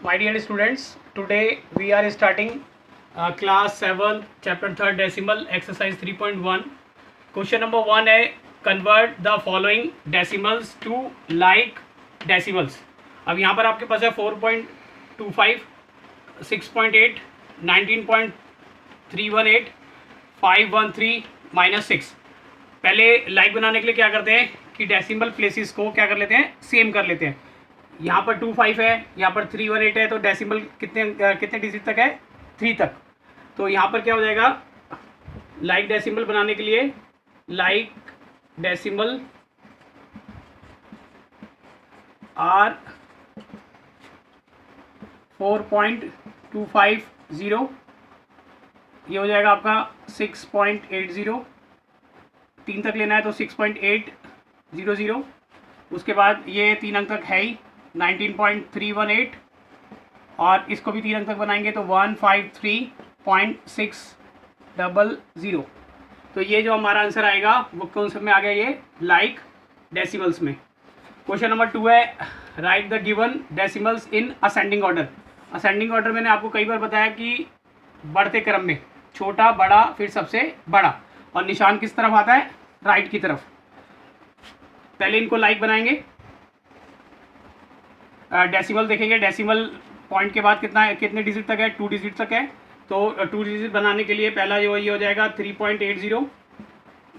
My dear students, today we are starting class 7 chapter 3rd decimal exercise 3.1. Question number 1 है convert the following decimals to like decimals. अब यहाँ पर आपके पास है 4.25, 6.8, 19.318, 513 -6. पहले लाइक बनाने के लिए क्या करते हैं कि डेसिमल प्लेसेस को क्या कर लेते हैं, सेम कर लेते हैं. यहाँ पर 25 है, यहाँ पर 318 है, तो डेसिमल कितने डिजिट तक है, 3 तक. तो यहाँ पर क्या हो जाएगा, लाइक डेसिमल बनाने के लिए लाइक डेसिमल आर 4.250, ये हो जाएगा आपका 6.80. 3 तक लेना है तो 6.800. उसके बाद ये 3 अंक तक है ही 19.318, और इसको भी 3 अंक तक बनाएंगे तो 153.600. तो ये जो हमारा आंसर आएगा वो कौन से में आ गया, ये लाइक डेसिमल्स में. क्वेश्चन नंबर 2 है right the given decimals in ascending order. Ascending order मैंने आपको कई बार बताया कि बढ़ते क्रम में, छोटा बड़ा फिर सबसे बड़ा, और निशान किस तरफ आता है, राइट की तरफ. पहले इनको लाइक बनाएंगे, डेसिमल देखेंगे. डेसिमल पॉइंट के बाद कितने डिजिट तक है, 2 डिजिट तक है. तो 2 डिजिट बनाने के लिए पहला जो ये हो जाएगा 3.80,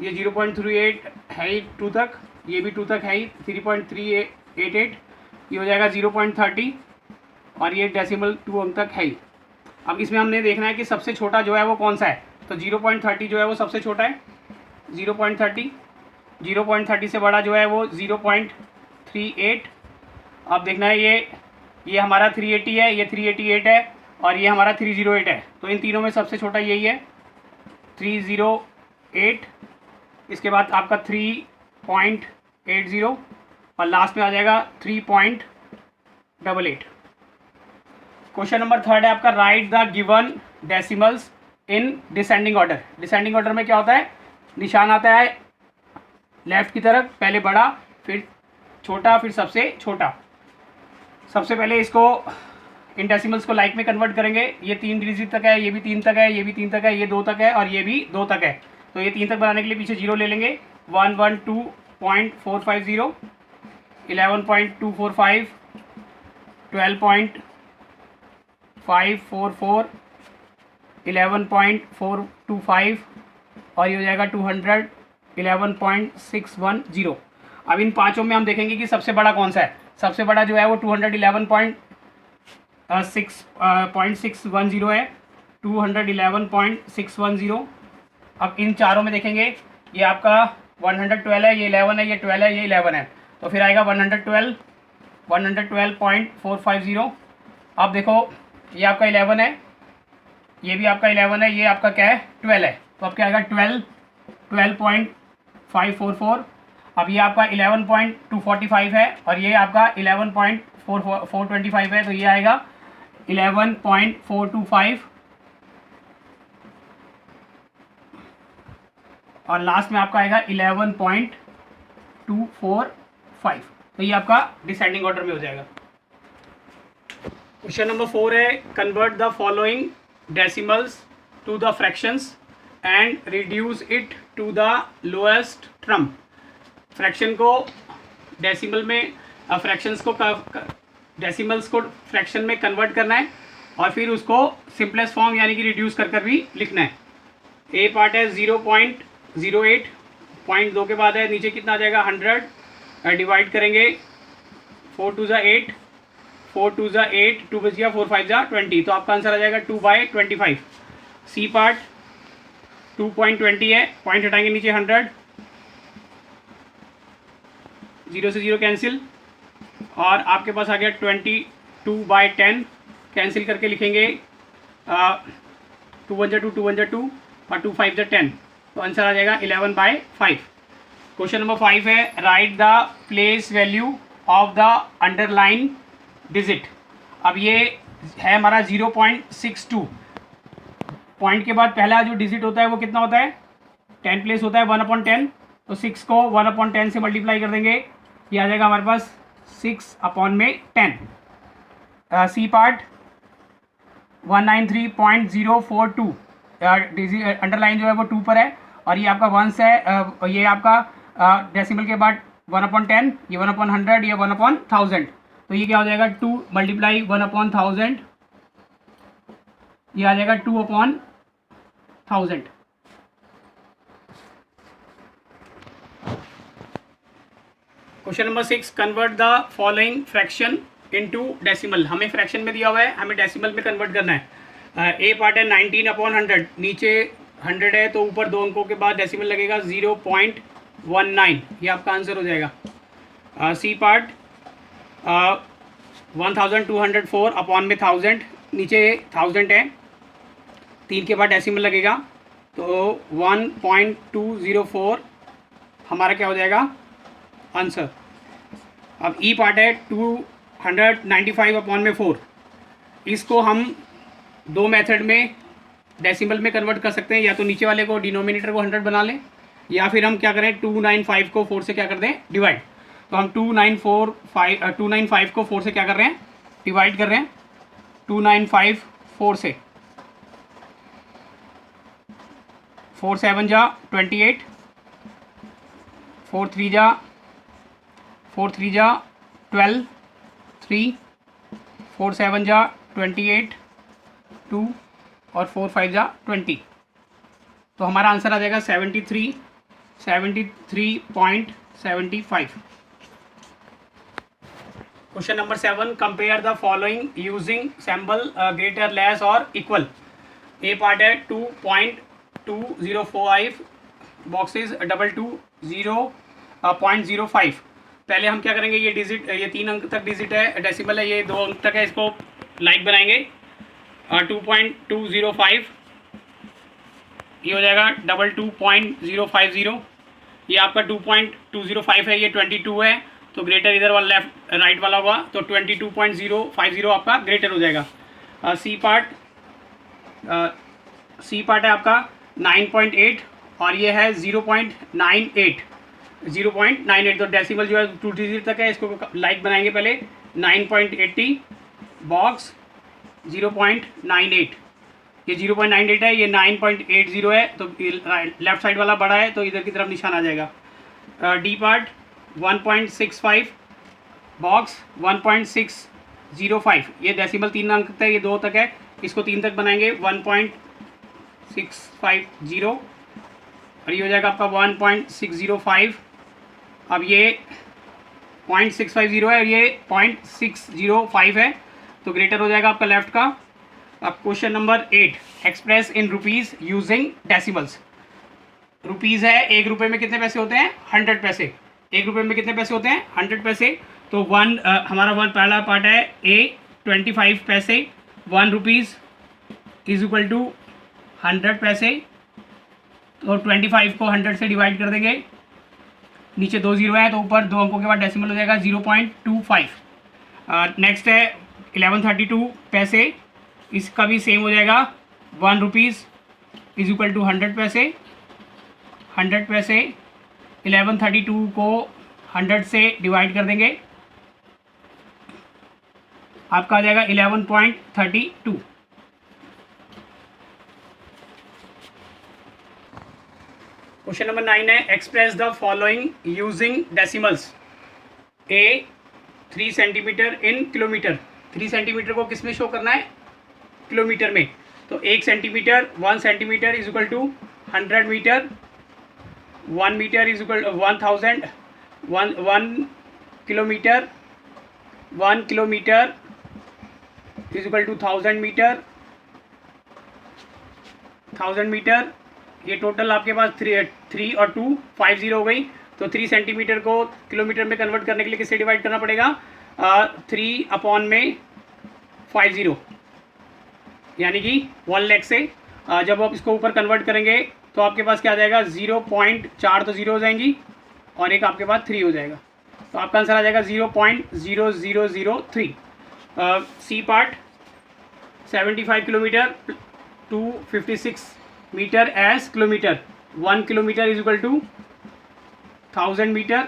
ये 0.38 है ही 2 तक, ये भी 2 तक है ही 3.388, ये हो जाएगा 0.30, और ये डेसिमल 2 अंक तक है ही. अब इसमें हमने देखना है कि सबसे छोटा जो है वो कौन सा है. तो 0.30 जो है वो सबसे छोटा है, 0.30. 0.30 से बड़ा जो है वो 0.38. अब देखना है ये हमारा 380 है, ये 388 है, और ये हमारा 308 है. तो इन तीनों में सबसे छोटा यही है 308. इसके बाद आपका 3.80, और लास्ट में आ जाएगा 3.88. क्वेश्चन नंबर 3 है आपका right the given decimals in descending order. Descending order में क्या होता है, निशान आता है लेफ्ट की तरफ, पहले बड़ा फिर छोटा फिर सबसे छोटा. सबसे पहले इसको इन डेसिमल्स को लाइक में कन्वर्ट करेंगे. ये 3 डिजिट तक है, ये भी 3 तक है, ये भी 3 तक है, ये 2 तक है, और ये भी 2 तक है. तो ये 3 तक बनाने के लिए पीछे 0 ले लेंगे. 112.450, 11.245, 12.544, 11.425, और ये हो जाएगा 200, 11.610. अब इन पांचों में हम देखेंगे कि सबसे बड़ा कौन सा है. सबसे बड़ा जो है वो 211.610 है, 211.610. अब इन चारों में देखेंगे, ये आपका 112 है, ये 11 है, ये 12 है, ये 11 है. तो फिर आएगा 112.450. अब देखो ये आपका 11 है, ये भी आपका 11 है, ये आपका क्या है, 12 है. तो अब क्या आएगा 12.544. अब ये आपका 11.245 है, और ये आपका 11.425 है. तो ये आएगा 11.425, और लास्ट में आपका आएगा 11.245. तो ये आपका डिसेंडिंग ऑर्डर में हो जाएगा. क्वेश्चन नंबर 4 है convert the following decimals to the fractions and reduce it to the lowest term. Fraction को डेसिमल में, फ्रैक्शंस को डेसिमल्स को फ्रैक्शन में कन्वर्ट करना है, और फिर उसको सिंपलेस्ट फॉर्म यानी कि रिड्यूस कर भी लिखना है. ए पार्ट है 0.08, 0.2 के बाद है नीचे कितना आ जाएगा 100. डिवाइड करेंगे 4 2 ज़ा 8, 4 2 ज़ा 8, 2 बच गया, 4 5 ज़ा 20. तो आपका आंसर आ जाएगा 2/25. सी पार्ट 2.20 है, पॉइंट हटाएंगे नीचे 100, 0 से 0 कैंसिल, और आपके पास आ गया 22/10. कैंसिल करके लिखेंगे 2 1 ज़ा 2, 2 1 ज़ा 2, और 2 5 ज़ा 10. तो आंसर आ जाएगा 11/5. क्वेश्चन नंबर 5 है right the place value of the underline digit. अब ये है हमारा 0.62. पॉइंट के बाद पहला जो डिजिट होता है वो कितना होता है, 10 प्लेस होता है 1/10. तो 6 को 1/10 से मल्टीप्लाई कर देंगे, ये आ जाएगा हमारे पास 6/10. सी पार्ट 193.042, अंडरलाइन जो है वो 2 पर है, और ये आपका 1 है, ये आपका डेसिमल के बाद 1/10, ये 1/100, ये 1/1000, तो ये क्या हो जाएगा 2 मल्टीप्लाई 1/1000, ये आ जाएगा 2/1000। Question number 6, convert the following fraction into decimal. हमें फ्रैक्शन में दिया हुआ है, हमें डेसिमल में कन्वर्ट करना है। ए पार्ट है 19/100, नीचे 100 है तो ऊपर 2 अंकों के बाद डेसिमल लगेगा 0.19, ये आपका आंसर हो जाएगा। सी पार्ट 1204 अपॉन में 1000, नीचे 1000 है, 3 के बाद डेसिमल लगेगा तो 1.204 हमारा क्या हो जाएगा आंसर। अब ई पार्ट है 295 अपॉन में 4, इसको हम 2 मेथड में डेसिमल में कन्वर्ट कर सकते हैं, या तो नीचे वाले को डिनोमिनेटर को 100 बना लें, या फिर हम क्या करें 295 को 4 से क्या कर दें डिवाइड। तो हम 295 को 4 से क्या कर रहे हैं डिवाइड कर रहे हैं, 295 4 से, 4 7 जा 28, 4 3 जा 12, 3, 4 7 जा 28, 2 और 4 5 जा 20, तो हमारा आंसर आ जाएगा 73.75। Question number 7, compare the following using symbol greater, less और इक्वल। ए पार्ट है 2.205 बॉक्सेस 220.05। पहले हम क्या करेंगे, ये डिजिट, ये 3 अंक तक डिजिट है, डेसिमल है, ये 2 अंक तक है, इसको लाइक बनाएंगे। 2.205 ये हो जाएगा 22.050, ये आपका 2.205 है, ये 22 है, तो ग्रेटर इधर वाला लेफ्ट राइट वाला होगा, तो 22.050 आपका ग्रेटर हो जाएगा। सी पार्ट है आपका 9.8 और ये है 0.98, तो डेसिमल जो है 2 डिजिट तक है, इसको लाइक बनाएंगे पहले 9.80 बॉक्स 0.98, ये 0.98 है, ये 9.80 है, तो लेफ्ट साइड वाला बड़ा है तो इधर की तरफ निशान आ जाएगा। डी पार्ट 1.65 बॉक्स 1.605, ये डेसिमल 3 अंक तक, ये 2 तक है, इसको 3 तक बनाएंगे 1.650, और ये हो जाएगा आपका 1.605। अब ये 0.650 है और ये 0.605 है, तो ग्रेटर हो जाएगा आपका लेफ्ट का। अब question number 8, express in rupees using decimals. Rupees है, 1 रुपये में कितने पैसे होते हैं 100 पैसे, 1 रुपये में कितने पैसे होते हैं 100 पैसे, तो हमारा पहला पार्ट है ए 25 पैसे, 1 रुपीज़ इज इक्वल टू 100 पैसे, तो 25 को 100 से डिवाइड कर देंगे, नीचे 2 जीरो है तो ऊपर 2 अंकों के बाद डेसिमल हो जाएगा 0.25। नेक्स्ट है 1132 पैसे, इसका भी सेम हो जाएगा 1 रुपीज़ इज इक्वल टू 100 पैसे, 100 पैसे 1132 को 100 से डिवाइड कर देंगे, आपका आ जाएगा 11.32। क्वेश्चन नंबर 9 है, express the following using decimals. A 3 centimetre in kilometre, 3 centimetre को किस में शो करना है किलोमीटर में, तो 1 centimetre 1 centimetre is equal to 100 metre, 1 metre is equal 1000, 1 kilometre, 1 kilometre is equal to 1000 metre, 1000 metre, ये टोटल आपके पास 3 और 2 50 हो गई, तो 3 सेंटीमीटर को किलोमीटर में कन्वर्ट करने के लिए किससे डिवाइड करना पड़ेगा 3 अपॉन में 50, यानी कि 1 लाख से। जब आप इसको ऊपर कन्वर्ट करेंगे तो आपके पास क्या आ जाएगा 0.4 तो 0 हो जाएंगी और एक आपके पास 3 हो जाएगा, तो आपका आंसर आ जाएगा 0.0003। C part 75 kilometre 256 metre as kilometre, 1 kilometre is equal to 1000 metre,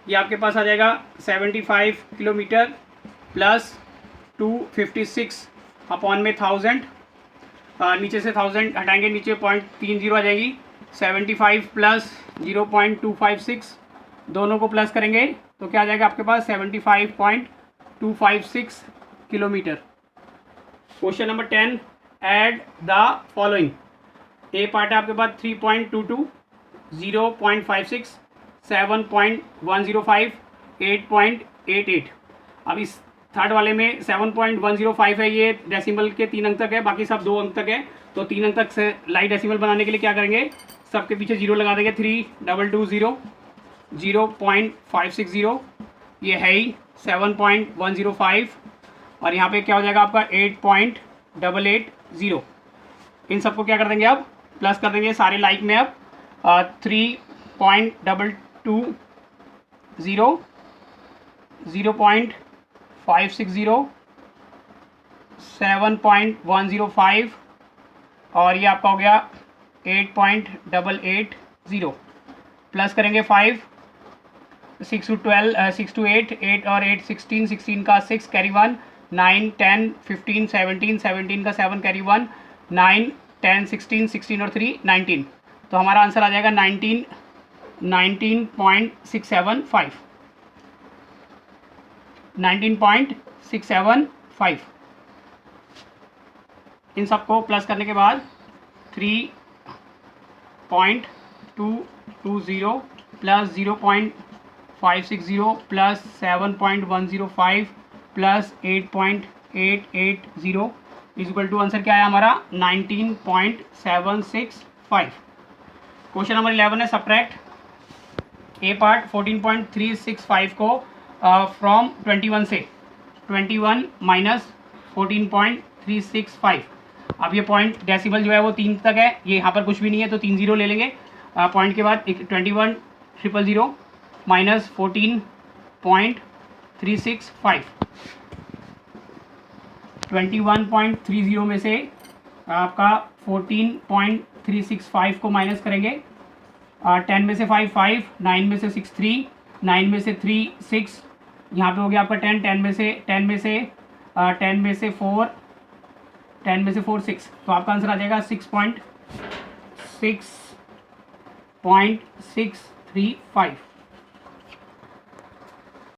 ये आपके पास आ जाएगा 75 किलोमीटर प्लस 256 अपॉन में 1000, नीचे से 1000 हटाएंगे, नीचे 0.30 आ जाएगी। 75 प्लस 0.256 दोनों को प्लस करेंगे तो क्या आ जाएगा आपके पास 75.256 kilometre. Question number 10, add the following. A part है आपके पास 3.22, 0.56, 7.105, 8.88। अब इस थर्ड वाले में 7.105 है, ये डेसिमल के 3 अंक तक है, बाकी सब 2 अंक तक है। तो 3 अंक तक से लाइट डेसिमल बनाने के लिए क्या करेंगे, सबके पीछे 0 लगा देंगे। 3220, 0.560, ये है ही 7.105, और यहाँ पे क्या हो जाएगा आपका 8.880। इन सबको क्या कर देंगे, अब प्लस कर देंगे सारे लाइक में। अब 3.220, 0.560, 7.105, और ये आपका हो गया 8.880। प्लस करेंगे 5, 6 to 12, 6 to 8, 8 और 8 16, 16 का 6 कैरी 1, 9 10 15 17, 17 का 7 कैरी 1, 9 10 16, 16 और 3 19। तो हमारा आंसर आ जाएगा 19.675, 19.675। इन सबको प्लस करने के बाद 3.220 plus 0.560 plus 7.105 plus 8.880 equal to answer क्या है हमारा 19.765। क्वेश्चन नंबर 11 है सब्ट्रैक्ट। ए पार्ट 14.365 को फ्रॉम 21 से 21 माइनस 14.365। अब ये पॉइंट डेसिमल जो है वो 3 तक है, ये यहाँ पर कुछ भी नहीं है तो 3 0 ले लेंगे। पॉइंट के बाद 21,000 माइनस 14.365। 21.30 में से आपका 14.365 को माइनस करेंगे। 10 में से 5 5, 9 में से 6 3, 9 में से 3 6, यहाँ पे हो गया आपका 10, 10 में से 4, 10 में से 4 6। तो आपका आंसर आ जाएगा 6.635।